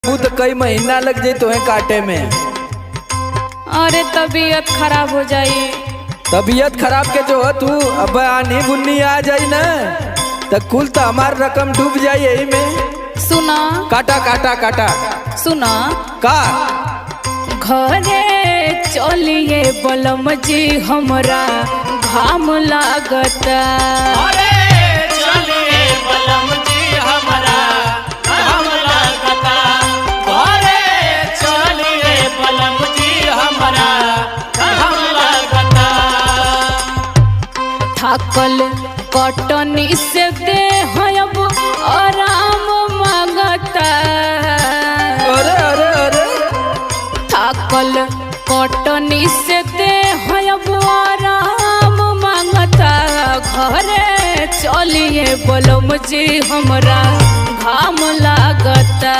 तो कई महीना लग जाये तुम्हें काटे में। अरे तबीयत खराब हो जाई। तबीयत खराब के जो हो तू अब आनी बुन्नी आ जाई न तो कुल तो हमार रकम डूब जाई यही में। सुना काटा काटा काटा सुना का घरे चलिए बलम जी हमरा घाम लागता। अरे चलिए बलम जी हमरा घाम लागता। अरे चलिए बलम जी हमरा घाम लागता। थाकल कटनी से देह अब आराम मांगता। अरे अरे अरे थाकल कटनी से देह अब आराम मांगता। घरे चलिए बलम जी हमरा घाम लागता।